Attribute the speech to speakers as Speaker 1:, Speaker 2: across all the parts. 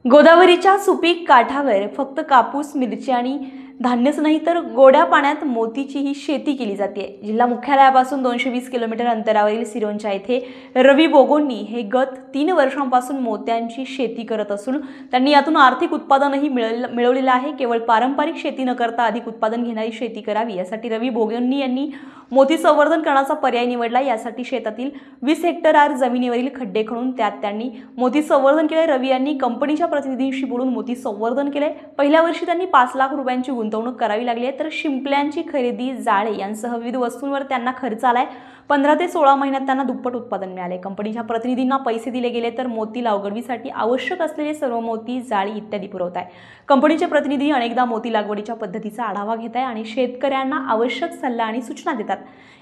Speaker 1: गोदावरीच्या सुपीक काठावर फक्त कापूस, मिरची आणि धान्यच नाही तर गोड्या पाण्यात मोतीचीही शेती केली जाते। जिल्हा मुख्यालयापासून 220 किलोमीटर अंतरावरील सिरोंचा येथे रवी बोगोंनी हे गत 3 वर्षांपासून मोत्यांची शेती करत असून त्यांनी यातून आर्थिक उत्पादनही मिळवलेलं आहे। केवळ पारंपरिक शेती न करता अधिक उत्पादन घेणारी शेती करावी यासाठी रवी बोगोंनी यांनी मोती संवर्धन करण्याचा पर्याय निवडला। यासाठी शेतातील 20 हेक्टर जमिनीवरील खड्डे खणून त्यात त्यांनी मोती संवर्धन केले। रवी यांनी कंपनीच्या प्रतिनिधींशी बोलून मोती संवर्धन केले। पहिल्या वर्षी त्यांनी 5 लाख रुपयांची गुंतवणूक करावी लागली आहे, तर शिंपल्यांची खरेदी, जाळे यांसह विविध वस्तूंवर त्यांना खर्च आलाय। 15 ते 16 महिन्यात त्यांना दुप्पट उत्पादन मिळाले। कंपनीच्या प्रतिनिधींना पैसे दिले गेले तर मोती लागवडीसाठी आवश्यक असलेले सर्व मोती, जाळी इत्यादी पुरवत आहे। कंपनीचे प्रतिनिधी अनेकदा मोती लागवडीच्या पद्धतीचा आढावा घेत आहे आणि शेतकऱ्यांना आवश्यक सल्ला आणि सूचना देतात।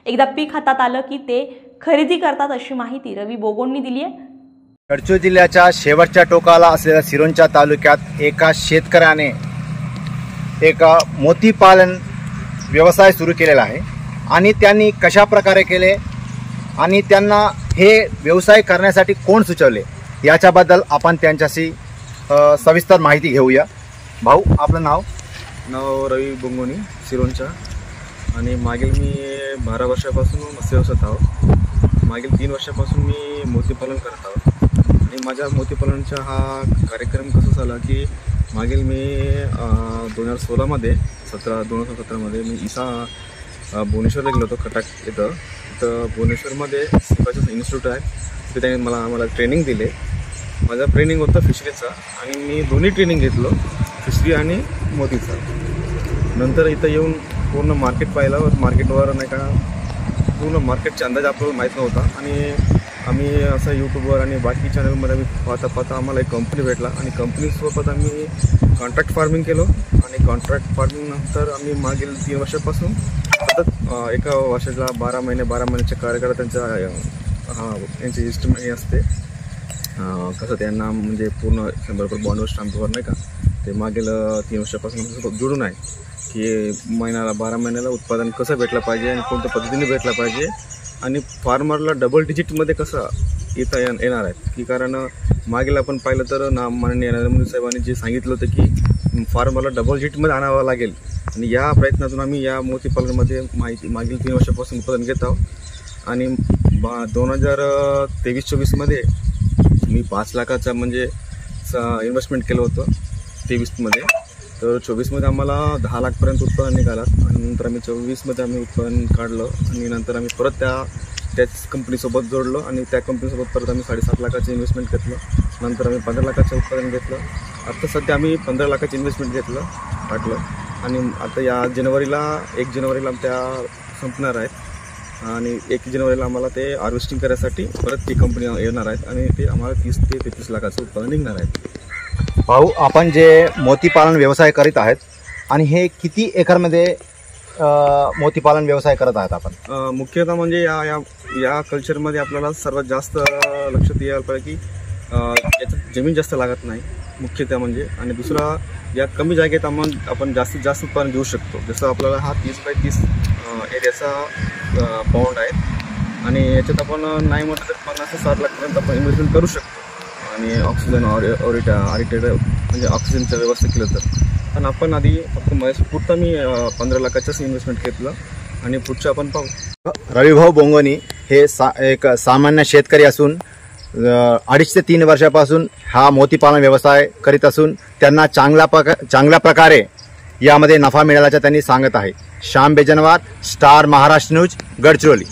Speaker 1: एकदा पीक हातात आलं की ते खरेदी करतात, अशी माहिती रवी बोगोंनी दिली आहे।
Speaker 2: गडचिरोली जिल्ह्याच्या शेवटच्या टोकाला असलेल्या सिरोंचा तालुक्यात एका शेतकऱ्याने एक मोती पालन व्यवसाय सुरू केलेला आहे आणि त्यांनी कशा प्रकारे केले आणि त्यांना हे व्यवसाय करण्यासाठी कोण सुचवले याच्याबद्दल आपण त्यांच्याशी सविस्तर माहिती घेऊया। भाऊ, आपलं
Speaker 3: नाव रवी बोंगोनी, सिरोंचा, आणि मागील मी 12 वर्षापासून मत्स्य व्यवसायात आहोत। मागील 3 वर्षापासून मी मोतीपालन करत आहोत आणि माझ्या मोतीपालनचा हा कार्यक्रम कसा झाला की मागील मी 2016 मध्ये 2017 मध्ये मी भुवनेश्वरला गेलो होतो। खटाक इथं भुवनेश्वरमध्ये सिंबाचं इन्स्टिट्यूट आहे, तिथे त्यांनी आम्हाला ट्रेनिंग दिले। माझा ट्रेनिंग होतं फिशरीचा आणि मी दोन्ही ट्रेनिंग घेतलो, फिशरी आणि मोतीचा। नंतर इथं येऊन पूर्ण मार्केट पाहिलं, मार्केटवर नाही का पूर्ण मार्केटचा अंदाज आपल्याला माहीत नव्हता आणि आम्ही असं यूट्यूबवर आणि बाकी चॅनलमध्ये आम्ही पाहता आम्हाला एक कंपनी भेटला आणि कंपनीसोबत आम्ही कॉन्ट्रॅक्ट फार्मिंग केलो आणि कॉन्ट्रॅक्ट फार्मिंग नंतर आम्ही मागील 3 वर्षापासून सतत एका वर्षाला 12 महिन्याचे कार्यकाळ त्यांचा यांची इस्टिमेट हे असते, कसं त्यांना म्हणजे पूर्ण 100% बॉन्डवर स्टॅम्पवर नाही का ते मागील 3 वर्षापासून जुळून आहे की महिन्याला 12 महिन्याला उत्पादन कसं भेटलं पाहिजे आणि कोणत्या पद्धतीने भेटलं पाहिजे आणि फार्मरला डबल डिजिटमध्ये कसं येणार आहे की कारण मागील आपण पाहिलं तर माननीय नरेंद्र मोदी साहेबांनी जे सांगितलं होतं की फार्मरला डबल डिजिटमध्ये आणावं लागेल आणि या प्रयत्नातून आम्ही या मोतीपालनमध्ये मागील 3 वर्षापासून उत्पादन घेत आहोत। आणि 2023-24 मध्ये मी 5 लाखाचा म्हणजे इन्व्हेस्टमेंट केलं होतं 23 मध्ये, तर 24 मध्ये आम्हाला 10 लाखपर्यंत उत्पादन निघालं आणि नंतर आम्ही 24 मध्ये आम्ही उत्पादन काढलं आणि नंतर आम्ही परत त्याच कंपनीसोबत जोडलो आणि त्या कंपनीसोबत परत आम्ही 7.5 लाखाचं इन्व्हेस्टमेंट घेतलं। नंतर आम्ही 15 लाखाचं उत्पादन घेतलं। आता सध्या आम्ही 15 लाखाचं इन्व्हेस्टमेंट काढलं आणि आता या 1 जानेवारीला त्या संपणार आहेत आणि 1 जानेवारीला आम्हाला ते हार्वेस्टिंग करायसाठी परत ती कंपनी येणार आहेत आणि ते आम्हाला 30 ते 33 लाखाचं उत्पादन निघणार आहे।
Speaker 2: भाऊ, आपण जे मोतीपालन व्यवसाय करीत आहेत आणि हे किती एकरमध्ये मोतीपालन व्यवसाय करत आहेत आपण?
Speaker 3: मुख्यतः म्हणजे या कल्चरमध्ये आपल्याला सर्वात जास्त लक्षात यायला पाहिजे की याच्यात जमीन जास्त लागत नाही मुख्यतः म्हणजे, आणि दुसरा या कमी जागेत आपण जास्तीत जास्त उत्पादन घेऊ शकतो। जसं आपल्याला हा 30 बाय 30 एरियाचा पॉन्ड आहे आणि याच्यात आपण नाही म्हटलं तर 50 ते 60 लाखपर्यंत आपण इन्व्हेस्टमेंट करू शकतो आणि ऑक्सिजन ऑरिटेड म्हणजे ऑक्सिजनच्या व्यवस्था केलं तर। पण आपण आधी फक्त पुढचं मी 15 लाखाचंच इन्व्हेस्टमेंट घेतलं आणि पुढचं आपण पाहू।
Speaker 2: रविभाऊ बोंगोनी हे एक सामान्य शेतकरी असून 2.5 ते 3 वर्षापासून हा मोतीपालन व्यवसाय करीत असून त्यांना चांगल्या प्रकारे यामध्ये नफा मिळाल्याचं त्यांनी सांगत आहे। Shyam Bejanwar, star Maharashtra news, Gadchiroli.